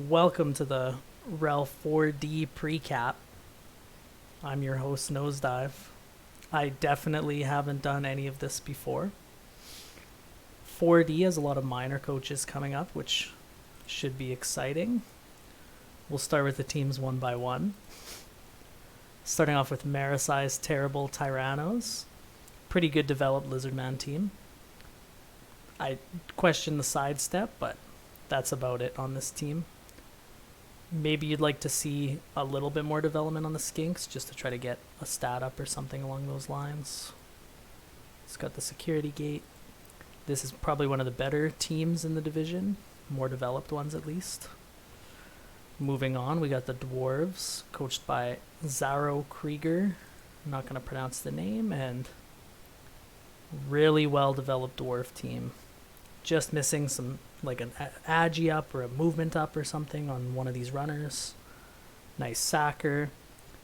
Welcome to the Rel 4D Precap. I'm your host, Nosedive. I definitely haven't done any of this before. 4D has a lot of minor coaches coming up, which should be exciting. We'll start with the teams one by one. Starting off with Marisai's Terrible Tyrannos. Pretty good developed Lizardman team. I question the sidestep, but that's about it on this team. Maybe you'd like to see a little bit more development on the Skinks just to try to get a stat up or something along those lines. It's got the security gate. This is probably one of the better teams in the division, more developed ones at least. Moving on, we got the Dwarves, coached by Zaro Krieger. I'm not going to pronounce the name, and really well developed dwarf team. Just missing some, like an agi up or a movement up or something on one of these runners. Nice sacker.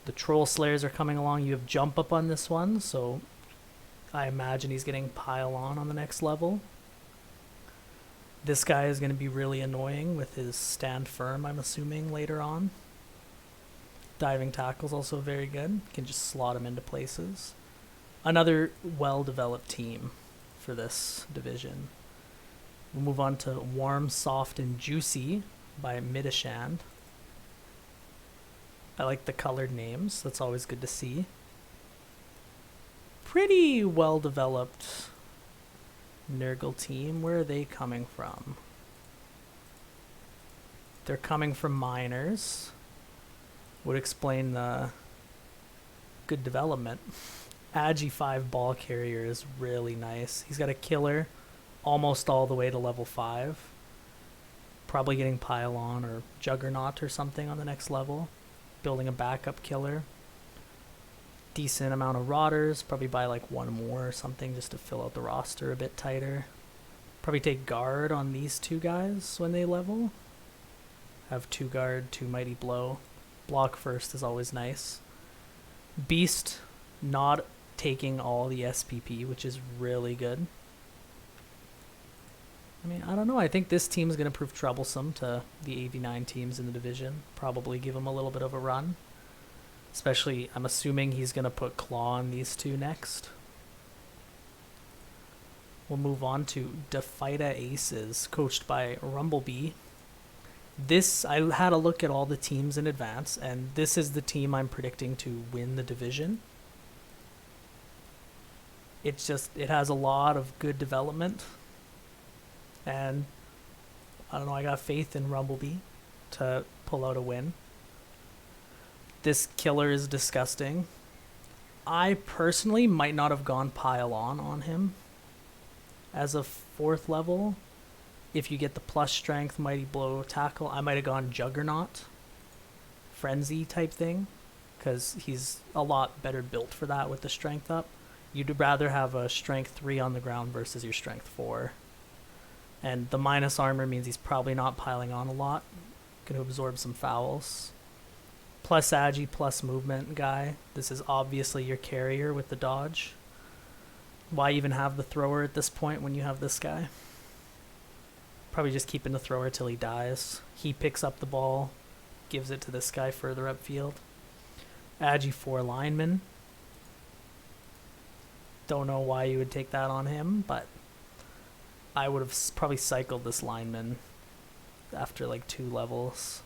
The Troll Slayers are coming along. You have jump up on this one, so I imagine he's getting pile on the next level. This guy is going to be really annoying with his stand firm, I'm assuming, later on. Diving tackle's also very good. You can just slot him into places. Another well-developed team for this division. We'll move on to Warm, Soft, and Juicy by Midishand. I like the colored names. That's always good to see. Pretty well-developed Nurgle team. Where are they coming from? They're coming from minors. Would explain the good development. Agi 5 ball carrier is really nice. He's got a killer almost all the way to level 5. Probably getting Pylon or Juggernaut or something on the next level. Building a backup killer. Decent amount of Rotters. Probably buy like one more or something just to fill out the roster a bit tighter. Probably take guard on these two guys when they level. Have 2 guard, 2 mighty blow. Block first is always nice. Beast not taking all the SPP, which is really good. I mean, I don't know. I think this team is going to prove troublesome to the 89 teams in the division. Probably give them a little bit of a run. Especially, I'm assuming he's going to put Claw on these two next. We'll move on to Defida Aces, coached by Rumblebee. This, I had a look at all the teams in advance, and this is the team I'm predicting to win the division. It has a lot of good development. And I don't know, I got faith in Rumblebee to pull out a win. This killer is disgusting. I personally might not have gone Pylon on him as a 4th level. If you get the plus strength, mighty blow, tackle, I might have gone Juggernaut, frenzy type thing, because he's a lot better built for that with the strength up. You'd rather have a strength 3 on the ground versus your strength 4. And the minus armor means he's probably not piling on a lot. Going to absorb some fouls. Plus agi, plus movement guy. This is obviously your carrier with the dodge. Why even have the thrower at this point when you have this guy? Probably just keeping the thrower till he dies. He picks up the ball, gives it to this guy further upfield. Agi 4 lineman. Don't know why you would take that on him, but I would have probably cycled this lineman after like 2 levels.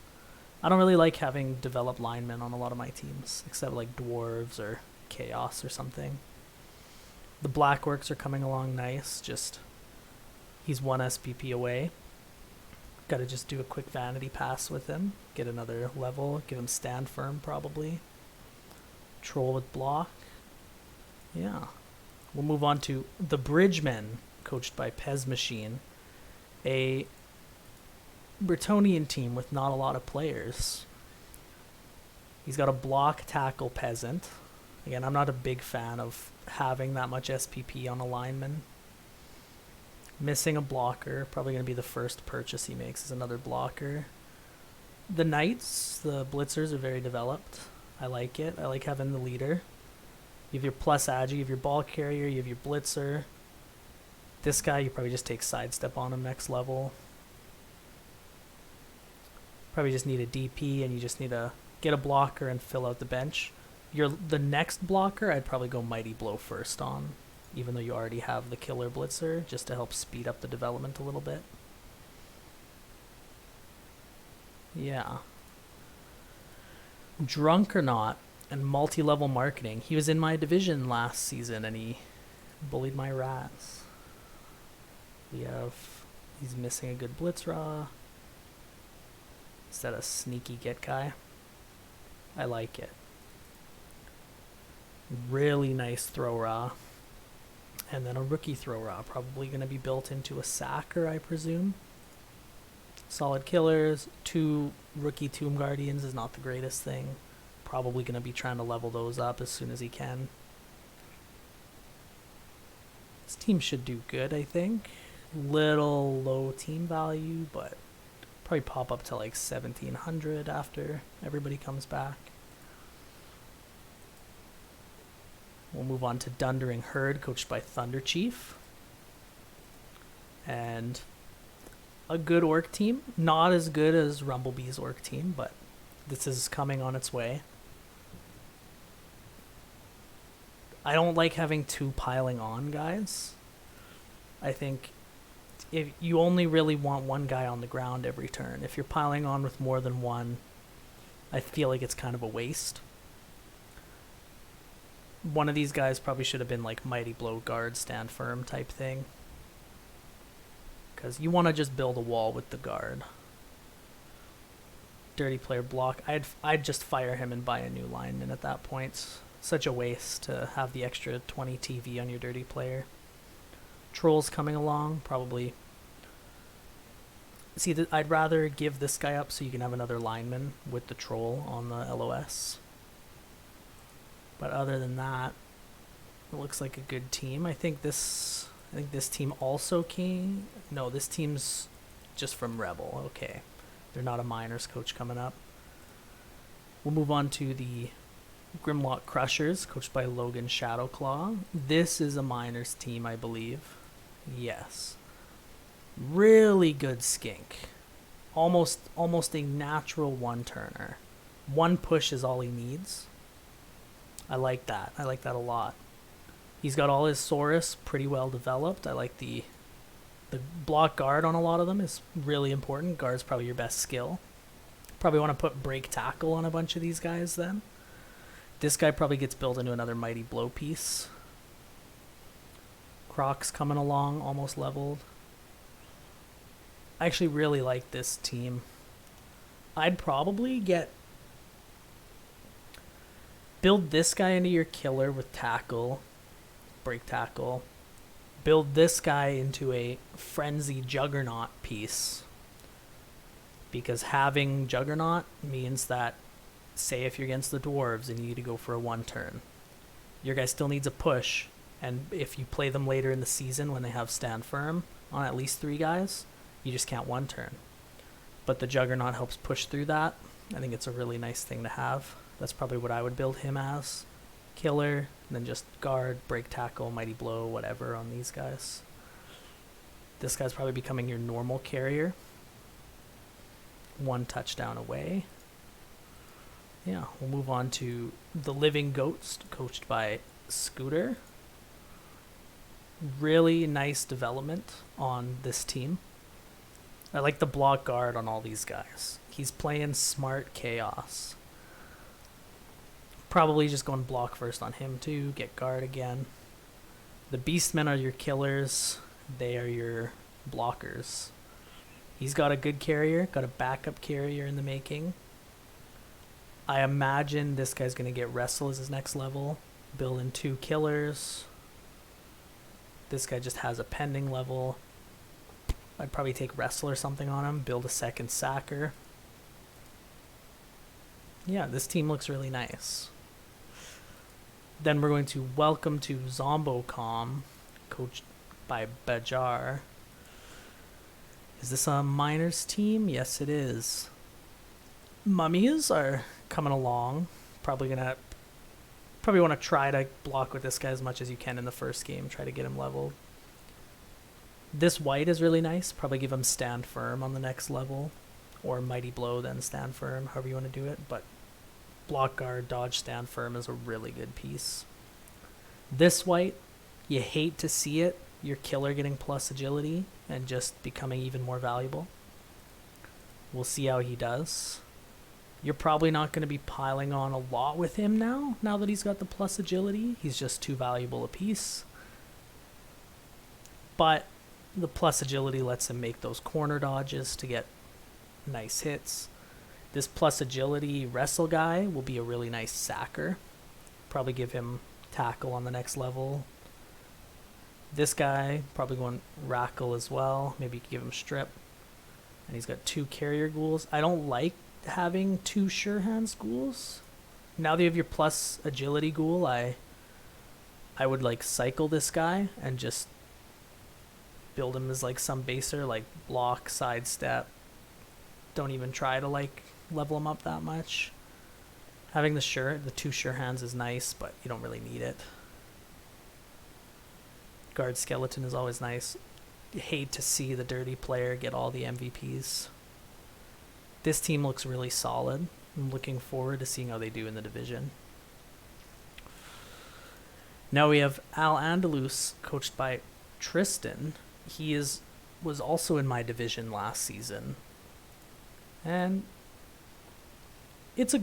I don't really like having developed linemen on a lot of my teams, except like Dwarves or Chaos or something. The Blackworks are coming along nice, just he's 1 SPP away. Gotta just do a quick vanity pass with him, get another level, give him stand firm probably. Troll with block. Yeah. We'll move on to the Bridgemen, coached by Pez Machine, a Bretonian team with not a lot of players. He's got a block tackle peasant. Again, I'm not a big fan of having that much SPP on a lineman. Missing a blocker, probably going to be the first purchase he makes is another blocker. The Knights, the Blitzers, are very developed. I like it. I like having the leader. You have your plus agi, you have your ball carrier, you have your blitzer. This guy, you probably just take sidestep on him next level. Probably just need a DP, and you just need to get a blocker and fill out the bench. The next blocker, I'd probably go Mighty Blow first on, even though you already have the Killer Blitzer, just to help speed up the development a little bit. Yeah. Drunk or Not and multi-level marketing. He was in my division last season, and he bullied my rats. He's missing a good blitz raw. Is that a sneaky get guy? I like it. Really nice throw raw. And then a rookie throw raw. Probably going to be built into a sacker, I presume. Solid killers. 2 rookie Tomb Guardians is not the greatest thing. Probably going to be trying to level those up as soon as he can. This team should do good, I think. Little low team value, but probably pop up to like 1700 after everybody comes back. We'll move on to Dundering Herd, coached by Thunder Chief. And a good orc team. Not as good as Rumblebee's orc team, but this is coming on its way. I don't like having 2 piling on guys. I think if you only really want 1 guy on the ground every turn. If you're piling on with more than 1, I feel like it's kind of a waste. One of these guys probably should have been like Mighty Blow guard, stand firm type thing. Because you want to just build a wall with the guard. Dirty player block. I'd just fire him and buy a new lineman at that point. Such a waste to have the extra 20 TV on your dirty player. Trolls coming along, probably. See, I'd rather give this guy up so you can have another lineman with the troll on the LOS. But other than that, it looks like a good team. I think this team also came. No, this team's just from Rebel. Okay, they're not a minors coach coming up. We'll move on to the Grimlock Crushers, coached by Logan Shadowclaw. This is a minors team, I believe. Yes. Really good skink. Almost a natural one-turner. 1 push is all he needs. I like that. I like that a lot. He's got all his Saurus pretty well developed. I like the block guard on a lot of them is really important. Guard's probably your best skill. Probably want to put break tackle on a bunch of these guys then. This guy probably gets built into another Mighty Blow piece. Croc's coming along, almost leveled. I actually really like this team. I'd probably build this guy into your killer with tackle, break tackle. Build this guy into a frenzy juggernaut piece. Because having juggernaut means that, say if you're against the dwarves and you need to go for a 1-turn, your guy still needs a push, and if you play them later in the season when they have stand firm on at least 3 guys, you just can't 1-turn. But the juggernaut helps push through that. I think it's a really nice thing to have. That's probably what I would build him as. Killer, and then just guard, break tackle, Mighty Blow, whatever on these guys. This guy's probably becoming your normal carrier. 1 touchdown away. Yeah, we'll move on to the Living Ghost, coached by Scooter. Really nice development on this team. I like the block guard on all these guys. He's playing smart chaos. Probably just going block first on him too, get guard again. The Beastmen are your killers. They are your blockers. He's got a good carrier, got a backup carrier in the making. I imagine this guy's going to get Wrestle as his next level. Build in 2 killers. This guy just has a pending level. I'd probably take Wrestle or something on him. Build a second sacker. Yeah, this team looks really nice. Then we're going to Welcome to Zombocom, coached by Bajar. Is this a minors team? Yes, it is. Mummies are coming along. Probably want to try to block with this guy as much as you can in the first game. Try to get him leveled. This white is really nice. Probably give him stand firm on the next level. or Mighty Blow, then stand firm, however you want to do it. But block guard, dodge, stand firm is a really good piece. This white, you hate to see it. Your killer getting plus agility and just becoming even more valuable. We'll see how he does. You're probably not going to be piling on a lot with him now that he's got the plus agility. He's just too valuable a piece. But the plus agility lets him make those corner dodges to get nice hits. This plus agility wrestle guy will be a really nice sacker. Probably give him tackle on the next level. This guy, probably going rackle as well. Maybe you could give him strip. And he's got 2 carrier ghouls. I don't like having 2 sure hands ghouls. Now that you have your plus agility ghoul, I would like cycle this guy and just build him as like some baser, like block, sidestep. Don't even try to like level him up that much. Having the 2 sure hands is nice, but you don't really need it. Guard skeleton is always nice. You hate to see the dirty player get all the MVPs. This team looks really solid. I'm looking forward to seeing how they do in the division. Now we have Al Andalus, coached by Tristan. He was also in my division last season. And it's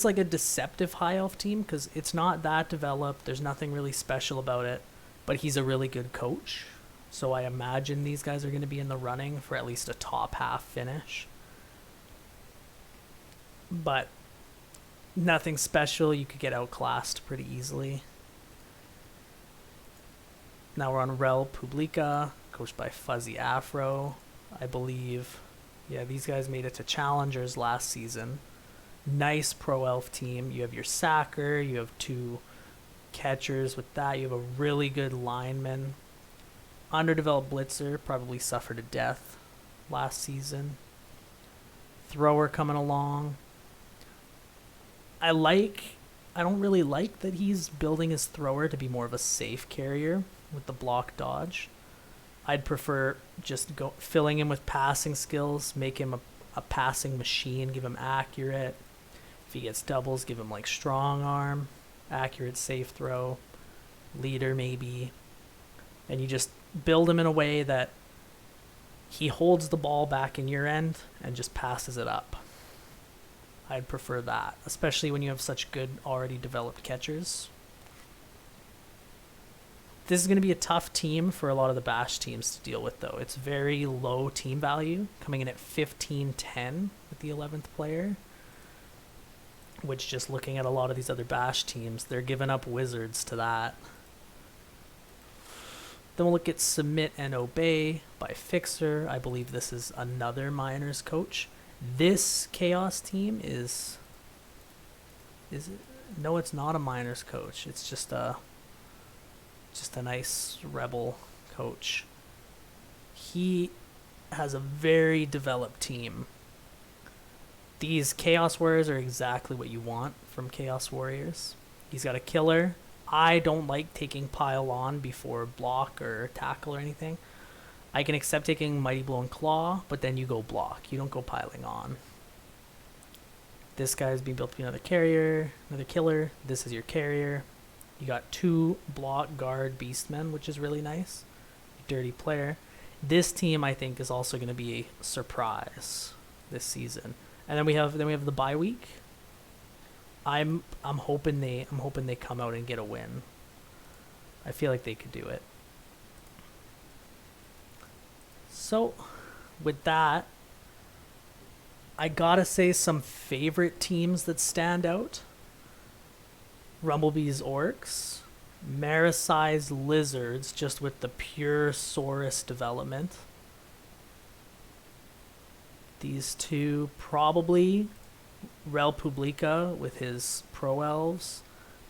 like a deceptive high elf team because it's not that developed. There's nothing really special about it, but he's a really good coach. So I imagine these guys are going to be in the running for at least a top half finish. But nothing special. You could get outclassed pretty easily. Now we're on Rel Publica, coached by Fuzzy Afro, I believe. Yeah, these guys made it to Challengers last season. Nice pro elf team. You have your sacker, you have 2 catchers with that. You have a really good lineman. Underdeveloped blitzer, probably suffered a death last season. Thrower coming along. I don't really like that he's building his thrower to be more of a safe carrier with the block dodge. I'd prefer just filling him with passing skills, make him a passing machine, give him accurate. If he gets doubles, give him like strong arm, accurate safe throw, leader maybe. And you just build him in a way that he holds the ball back in your end and just passes it up. I'd prefer that, especially when you have such good already developed catchers. This is going to be a tough team for a lot of the bash teams to deal with, though. It's very low team value, coming in at 15-10 with the 11th player, which just looking at a lot of these other bash teams, they're giving up wizards to that. Then we'll look at Submit and Obey by Fixer. I believe this is another Miners coach. This Chaos team is it? No, it's not a Miners coach. It's just a nice Rebel coach. He has a very developed team. These Chaos Warriors are exactly what you want from Chaos Warriors. He's got a killer. I don't like taking pile on before block or tackle or anything. I can accept taking Mighty Blow and Claw, but then you go block. You don't go piling on. This guy is being built to be another carrier, another killer. This is your carrier. You got 2 block guard beastmen, which is really nice. Dirty player. This team, I think, is also going to be a surprise this season. And then we have the bye week. I'm hoping they come out and get a win. I feel like they could do it. So, with that, I gotta say some favorite teams that stand out. Rumblebee's Orcs, Marasai's Lizards, just with the pure Saurus development. These 2, probably Rel Publica with his Pro Elves.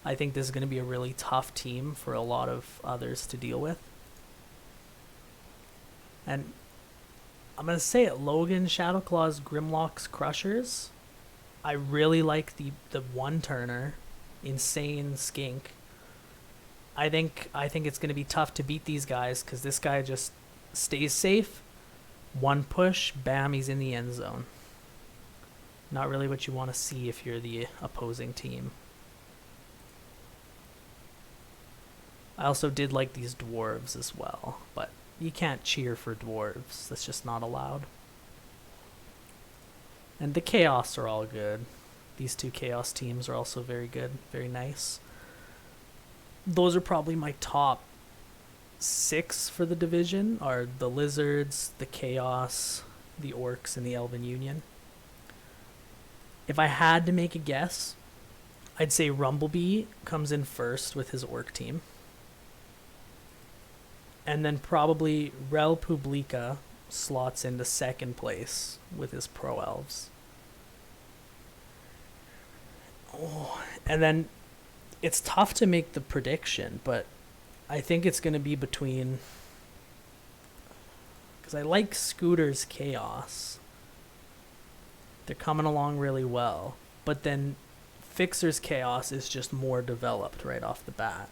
I think this is going to be a really tough team for a lot of others to deal with. And I'm going to say it, Logan, Shadowclaws, Grimlock's Crushers. I really like the one-turner, Insane Skink. I think it's going to be tough to beat these guys because this guy just stays safe. One push, bam, he's in the end zone. Not really what you want to see if you're the opposing team. I also did like these dwarves as well, but you can't cheer for dwarves. That's just not allowed. And the chaos are all good. These two chaos teams are also very good, very nice. Those are probably my top 6 for the division, are the lizards, the chaos, the orcs, and the elven union. If I had to make a guess, I'd say Rumblebee comes in first with his orc team. And then probably Rel Publica slots into second place with his pro elves. Oh, and then it's tough to make the prediction, but I think it's going to be between, because I like Scooter's Chaos. They're coming along really well, but then Fixer's Chaos is just more developed right off the bat.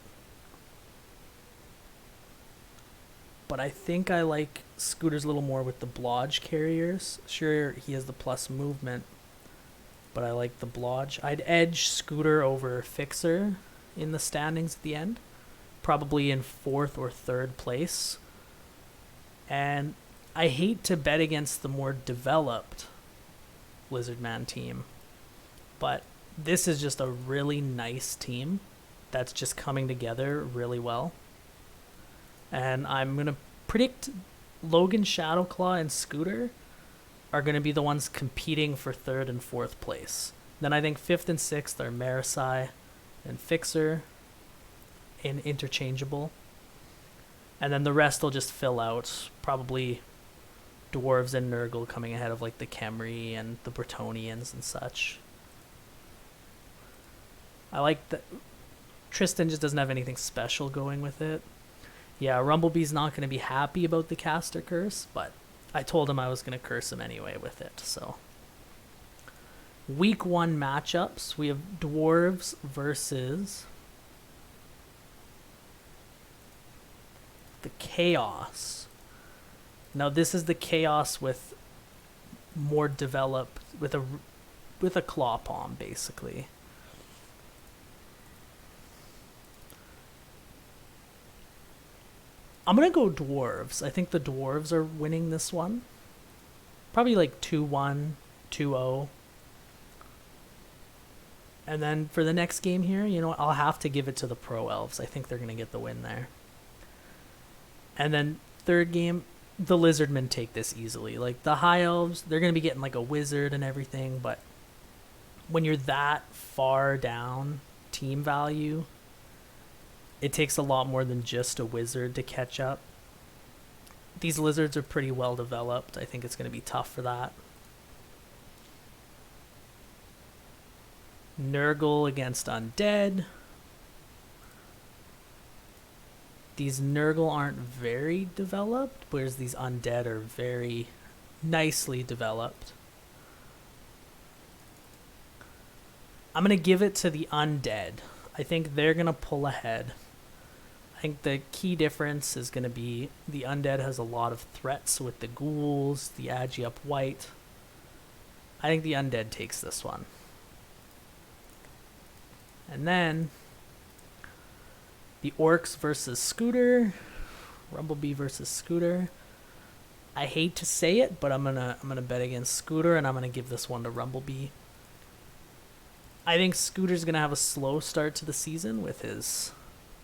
But I think I like Scooter's a little more with the Blodge carriers. Sure, he has the plus movement, but I like the Blodge. I'd edge Scooter over Fixer in the standings at the end, probably in 4th or 3rd place. And I hate to bet against the more developed Lizardman team, but this is just a really nice team that's just coming together really well. And I'm going to predict Logan, Shadowclaw, and Scooter are going to be the ones competing for 3rd and 4th place. Then I think 5th and 6th are Marisai and Fixer in interchangeable. And then the rest will just fill out. Probably Dwarves and Nurgle coming ahead of like the Khemri and the Bretonnians and such. I like that Tristan just doesn't have anything special going with it. Yeah, Rumblebee's not going to be happy about the caster curse, but I told him I was going to curse him anyway with it, so. Week 1 matchups, we have Dwarves versus the Chaos. Now this is the Chaos with more developed, with a claw palm, basically. I'm going to go Dwarves. I think the Dwarves are winning this one. Probably like 2-1, 2-0. And then for the next game here, you know, I'll have to give it to the Pro Elves. I think they're going to get the win there. And then third game, the Lizardmen take this easily. Like the High Elves, they're going to be getting like a wizard and everything, but when you're that far down team value, it takes a lot more than just a wizard to catch up. These lizards are pretty well developed. I think it's going to be tough for that. Nurgle against Undead. These Nurgle aren't very developed, whereas these Undead are very nicely developed. I'm going to give it to the Undead. I think they're going to pull ahead. I think the key difference is going to be the Undead has a lot of threats with the ghouls, the Agi up white. I think the Undead takes this one. And then the Orcs versus Scooter. Rumblebee versus Scooter. I hate to say it, but I'm gonna bet against Scooter, and I'm gonna give this one to Rumblebee. I think Scooter's gonna have a slow start to the season with his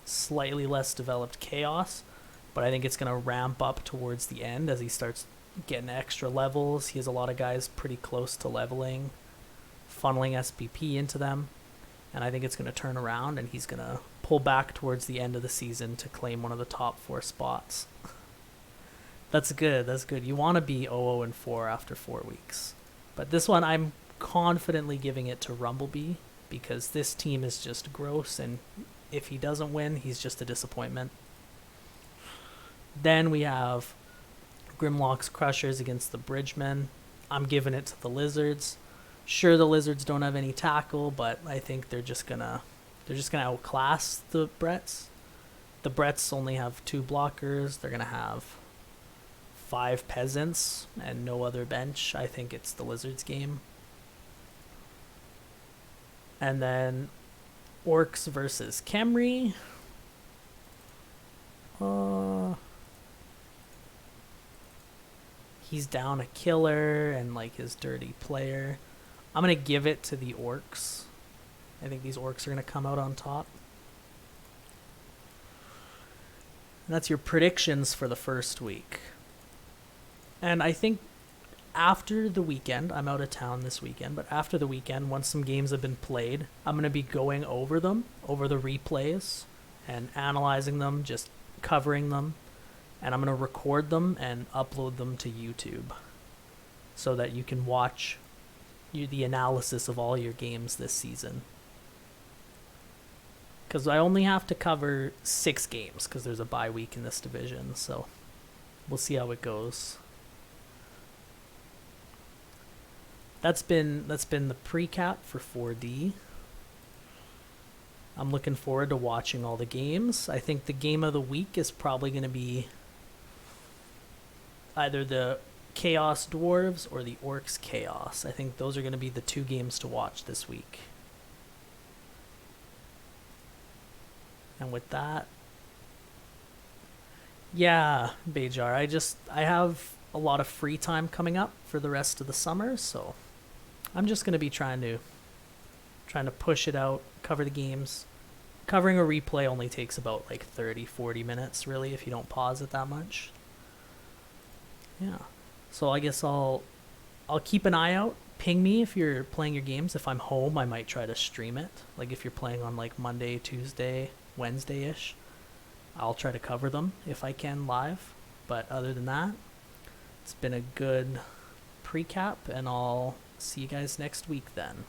slightly less developed Chaos, but I think it's gonna ramp up towards the end as he starts getting extra levels. He has a lot of guys pretty close to leveling, funneling SPP into them, and I think it's gonna turn around and he's gonna pull back towards the end of the season to claim one of the top 4 spots. That's good. That's good. You want to be 0-4 after 4 weeks, but this one I'm confidently giving it to Rumblebee because this team is just gross, and if he doesn't win, he's just a disappointment. Then we have Grimlock's Crushers against the Bridgemen. I'm giving it to the Lizards. Sure, the Lizards don't have any tackle, but I think they're just gonna outclass the Bretts. The Bretts only have 2 blockers. They're gonna have 5 peasants and no other bench. I think it's the Lizards game. And then Orcs versus Khemri. He's down a killer and like his dirty player. I'm going to give it to the Orcs. I think these Orcs are going to come out on top. And that's your predictions for the first week. And I think after the weekend, I'm out of town this weekend, but after the weekend, once some games have been played, I'm going to be going over them, over the replays, and analyzing them, just covering them. And I'm going to record them and upload them to YouTube so that you can watch the analysis of all your games this season. Because I only have to cover 6 games because there's a bye week in this division, so we'll see how it goes. That's been the Precap for 4D. I'm looking forward to watching all the games. I think the game of the week is probably going to be either the Chaos Dwarves or the Orcs Chaos. I think those are going to be the 2 games to watch this week. And with that, yeah, Bejar, I have a lot of free time coming up for the rest of the summer, so I'm just going to be trying to push it out, cover the games. Covering a replay only takes about like 30-40 minutes, really, if you don't pause it that much. Yeah. So I guess I'll keep an eye out. Ping me if you're playing your games. If I'm home, I might try to stream it. Like if you're playing on like Monday, Tuesday, Wednesday-ish, I'll try to cover them if I can live. But other than that, it's been a good Precap, and I'll see you guys next week then.